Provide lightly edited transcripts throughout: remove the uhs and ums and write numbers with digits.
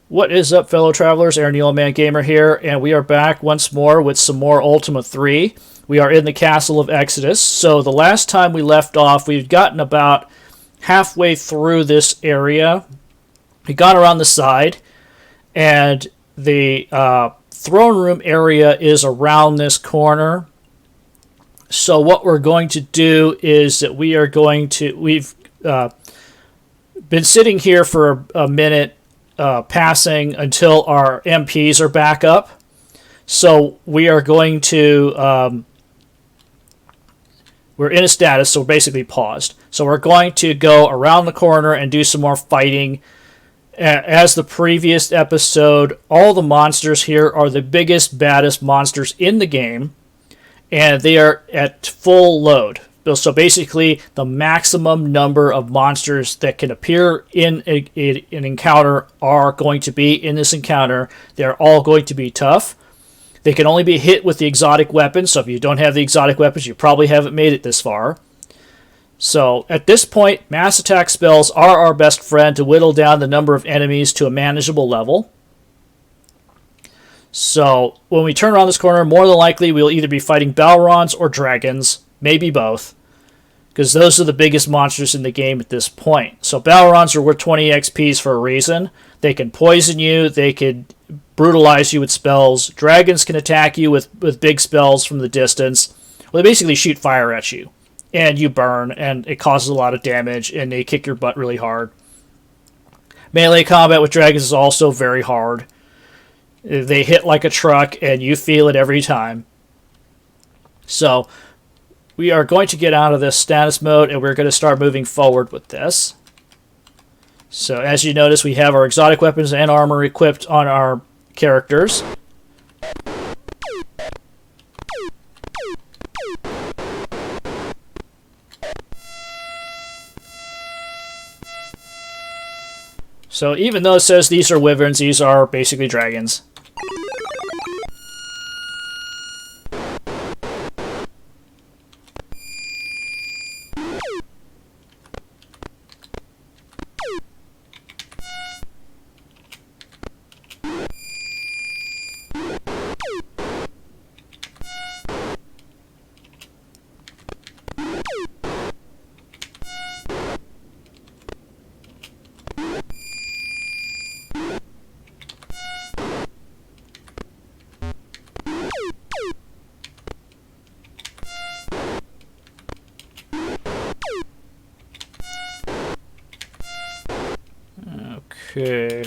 What is up, fellow travelers? Aaron the Old Man Gamer here, and we are back once more with some more Ultima 3. We are in the Castle of Exodus. So the last time we left off, we've gotten about halfway through this area. We got around the side, and the throne room area is around this corner. So what we're going to do is that we've been sitting here for a minute, passing until our MPs are back up. So we are going to, we're in a status, so we're basically paused. So we're going to go around the corner and do some more fighting. As the previous episode, all the monsters here are the biggest, baddest monsters in the game, and they are at full load. So basically, the maximum number of monsters that can appear in an encounter are going to be in this encounter. They're all going to be tough. They can only be hit with the exotic weapons, so if you don't have the exotic weapons, you probably haven't made it this far. So at this point, mass attack spells are our best friend to whittle down the number of enemies to a manageable level. So when we turn around this corner, more than likely we'll either be fighting Balrons or dragons, maybe both, because those are the biggest monsters in the game at this point. So Balrons are worth 20 XPs for a reason. They can poison you, they can brutalize you with spells. Dragons can attack you with big spells from the distance. Well, they basically shoot fire at you, and you burn, and it causes a lot of damage, and they kick your butt really hard. Melee combat with dragons is also very hard. They hit like a truck, and you feel it every time. So we are going to get out of this status mode, and we're going to start moving forward with this. So as you notice, we have our exotic weapons and armor equipped on our characters. So even though it says these are wyverns, these are basically dragons. Okay.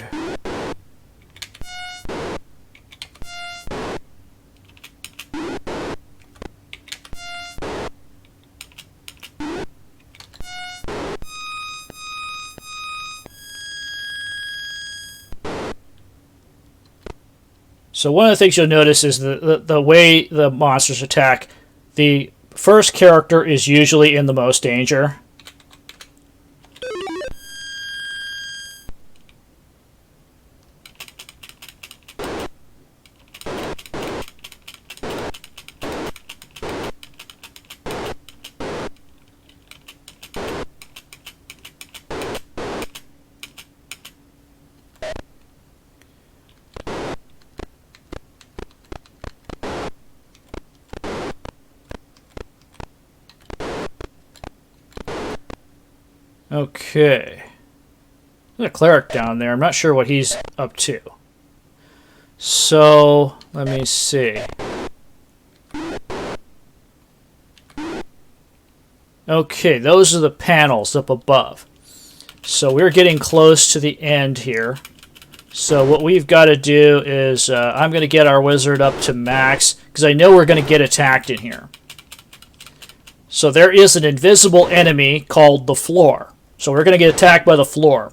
So one of the things you'll notice is the way the monsters attack. The first character is usually in the most danger. Okay. There's a cleric down there. I'm not sure what he's up to. So, let me see. Okay, those are the panels up above. So we're getting close to the end here. So what we've got to do is, I'm going to get our wizard up to max, because I know we're going to get attacked in here. So there is an invisible enemy called the floor. So we're going to get attacked by the floor.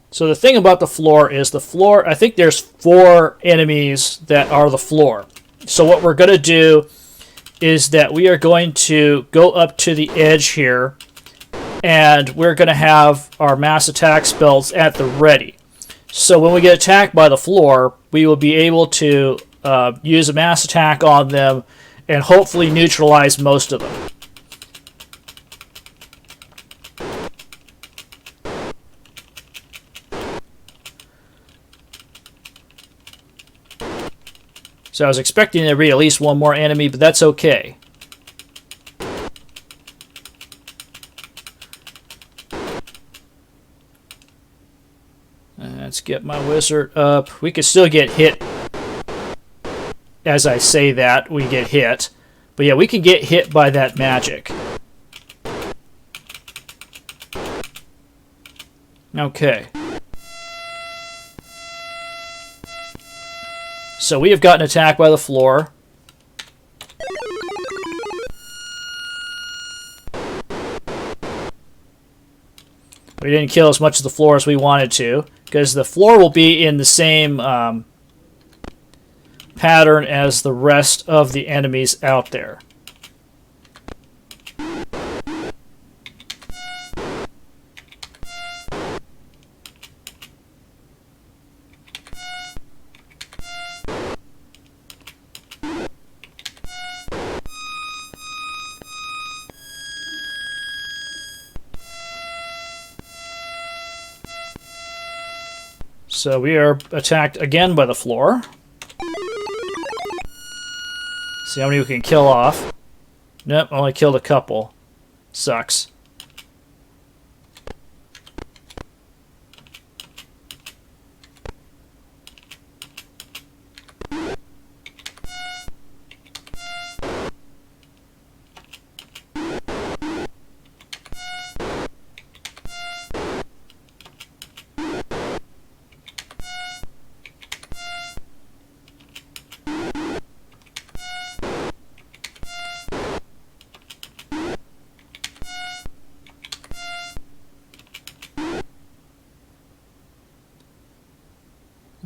So the thing about the floor is I think there's 4 enemies that are the floor. So what we're going to do is that we are going to go up to the edge here, and we're going to have our mass attack spells at the ready. So when we get attacked by the floor, we will be able to use a mass attack on them and hopefully neutralize most of them. So I was expecting there to be at least one more enemy, but that's okay. Let's get my wizard up. We could still get hit. As I say that, we get hit. But yeah, we can get hit by that magic. Okay. So we have gotten attacked by the floor. We didn't kill as much of the floor as we wanted to, because the floor will be in the same pattern as the rest of the enemies out there. So we are attacked again by the floor. See how many we can kill off. Nope, only killed a couple. Sucks.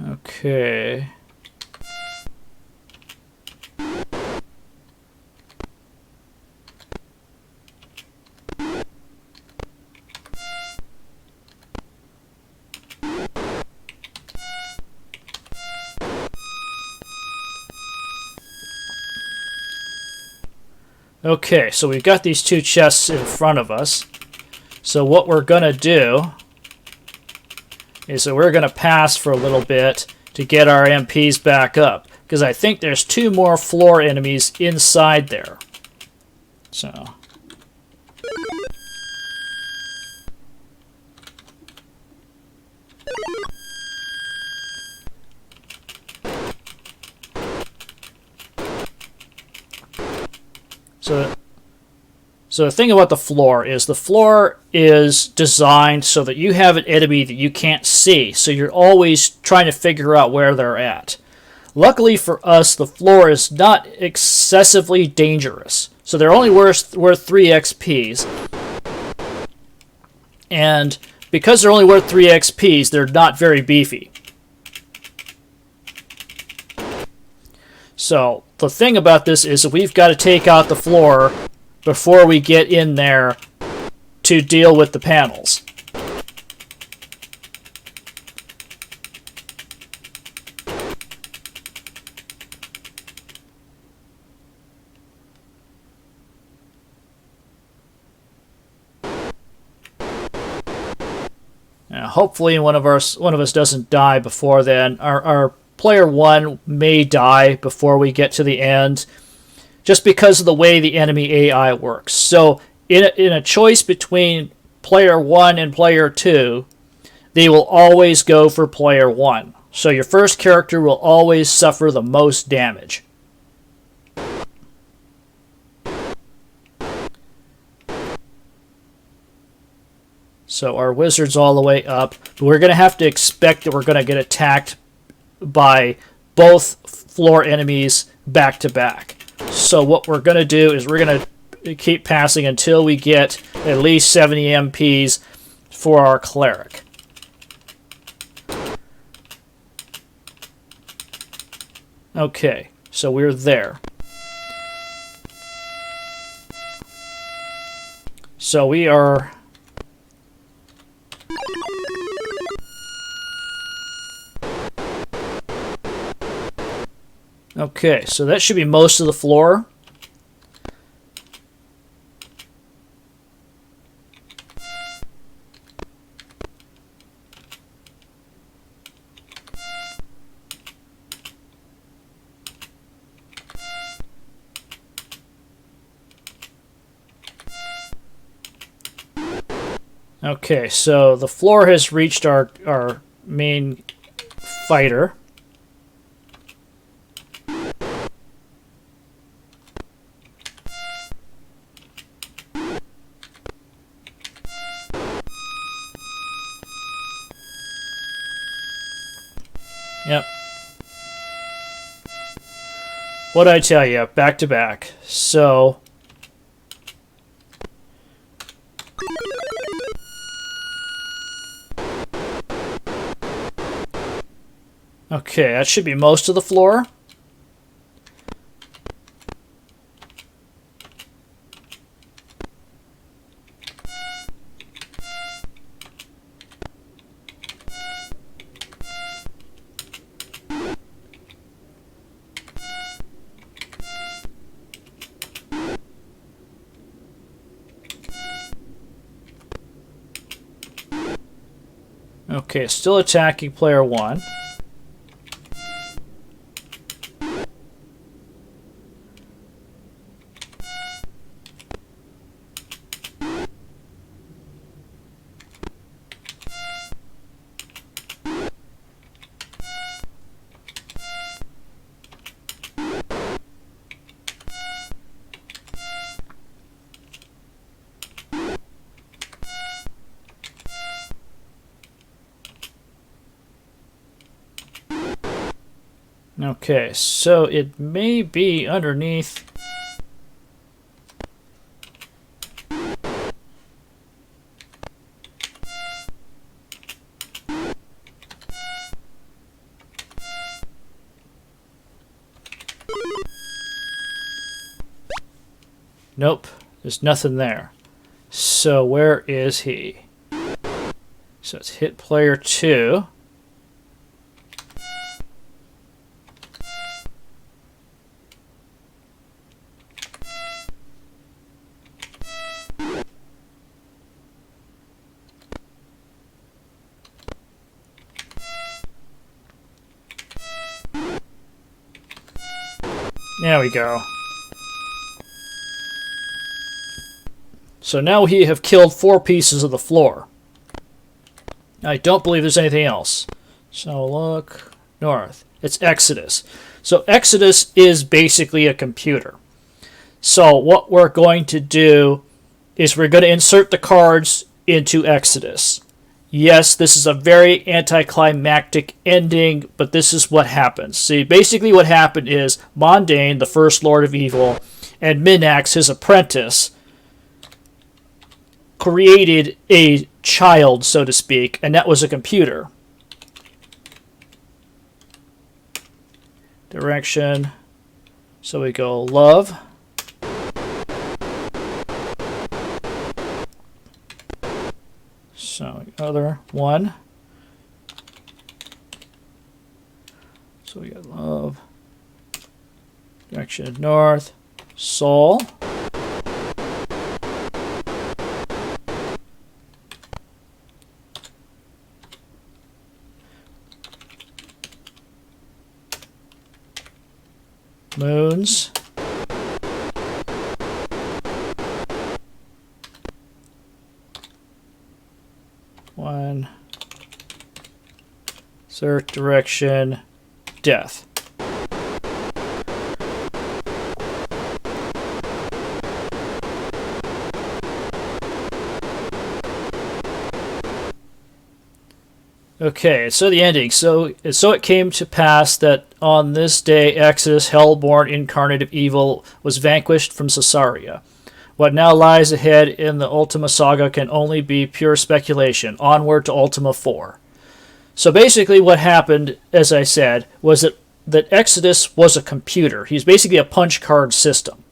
Okay. Okay, so we've got these two chests in front of us. So what we're going to do is that we're going to pass for a little bit to get our MPs back up, because I think there's two more floor enemies inside there. So So the thing about the floor is designed so that you have an enemy that you can't see, so you're always trying to figure out where they're at. Luckily for us, the floor is not excessively dangerous, so they're only worth 3 XPs. And because they're only worth 3 XPs, they're not very beefy. So the thing about this is that we've got to take out the floor before we get in there to deal with the panels. Now, hopefully one of us doesn't die before then. Our player 1 may die before we get to the end, just because of the way the enemy AI works. So in a choice between player 1 and player 2, they will always go for player 1. So your first character will always suffer the most damage. So our wizard's all the way up. But we're going to have to expect that we're going to get attacked by both floor enemies back to back. So what we're going to do is we're going to keep passing until we get at least 70 MPs for our cleric. Okay, so we're there. So we are... Okay, so that should be most of the floor. Okay, so the floor has reached our main fighter. Yep. What'd I tell you? Back to back. So... okay, that should be most of the floor. Okay, still attacking player 1. Okay, so it may be underneath. Nope, there's nothing there. So where is he? So it's hit player 2. There we go. So now we have killed 4 pieces of the floor. I don't believe there's anything else. So look north. It's Exodus. So Exodus is basically a computer. So what we're going to do is we're going to insert the cards into Exodus. Yes, this is a very anticlimactic ending, but this is what happens. See, basically what happened is Mondain, the first Lord of Evil, and Minax, his apprentice, created a child, so to speak, and that was a computer. Direction. So we go love. So other one. So we got love. Direction north. Soul. Moons. One. Third direction. Death. Okay, so the ending. So it came to pass that on this day Exodus, hellborn incarnate of evil, was vanquished from Caesarea. What now lies ahead in the Ultima saga can only be pure speculation. Onward to Ultima IV. So basically what happened, as I said, was that Exodus was a computer. He's basically a punch card system.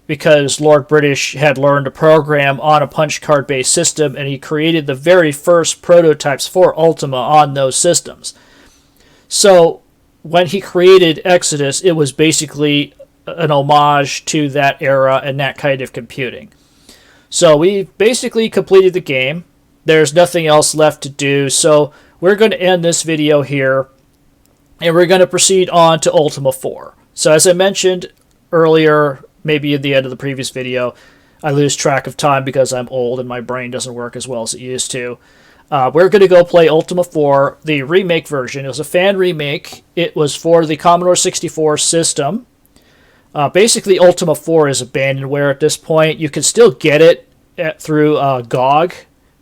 Because Lord British had learned to program on a punch card based system, and he created the very first prototypes for Ultima on those systems. So when he created Exodus, it was basically an homage to that era and that kind of computing. So we basically completed the game. There's nothing else left to do, so we're going to end this video here, and we're going to proceed on to Ultima IV. So as I mentioned earlier, maybe at the end of the previous video, I lose track of time because I'm old and my brain doesn't work as well as it used to. We're going to go play Ultima 4, the remake version. It was a fan remake. It was for the Commodore 64 system. Basically, Ultima 4 is abandonware at this point. You can still get it through GOG,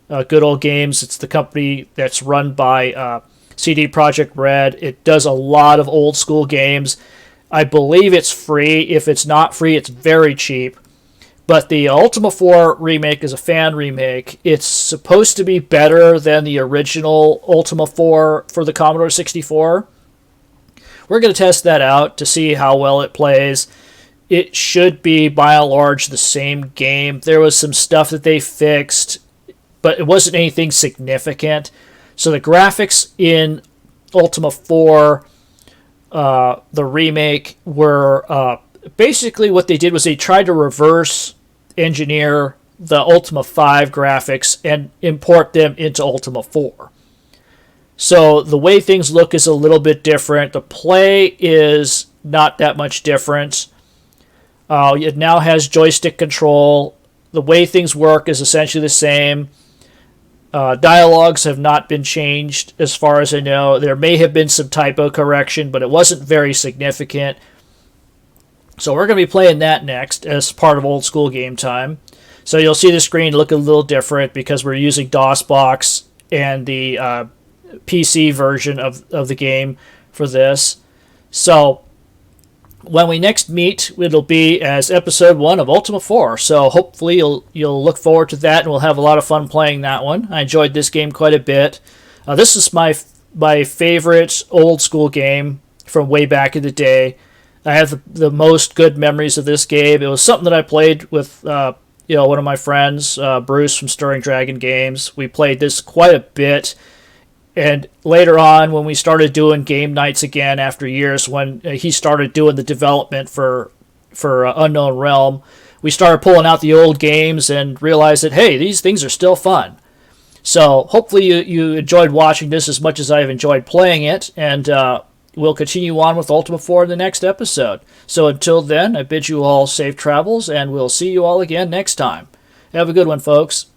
Good Old Games. It's the company that's run by CD Projekt Red. It does a lot of old school games. I believe it's free. If it's not free, it's very cheap. But the Ultima 4 remake is a fan remake. It's supposed to be better than the original Ultima 4 for the Commodore 64. We're going to test that out to see how well it plays. It should be, by and large, the same game. There was some stuff that they fixed, but it wasn't anything significant. So the graphics in Ultima 4, the remake, were basically what they did was they tried to reverse engineer the Ultima 5 graphics and import them into Ultima 4. So the way things look is a little bit different. The play is not that much different. It now has joystick control. The way things work is essentially the same. Dialogues have not been changed as far as I know. There may have been some typo correction, but it wasn't very significant. So we're going to be playing that next as part of Old School Game Time. So you'll see the screen look a little different because we're using DOSBox and the PC version of the game for this. So when we next meet, it'll be as episode 1 of Ultima 4. So hopefully you'll look forward to that, and we'll have a lot of fun playing that one. I enjoyed this game quite a bit. This is my favorite old school game from way back in the day. I have the most good memories of this game. It was something that I played with one of my friends, Bruce from Stirring Dragon Games. We played this quite a bit. And later on, when we started doing game nights again after years, when he started doing the development for Unknown Realm, we started pulling out the old games and realized that, hey, these things are still fun. So hopefully you enjoyed watching this as much as I've enjoyed playing it, and we'll continue on with Ultima 4 in the next episode. So until then, I bid you all safe travels, and we'll see you all again next time. Have a good one, folks.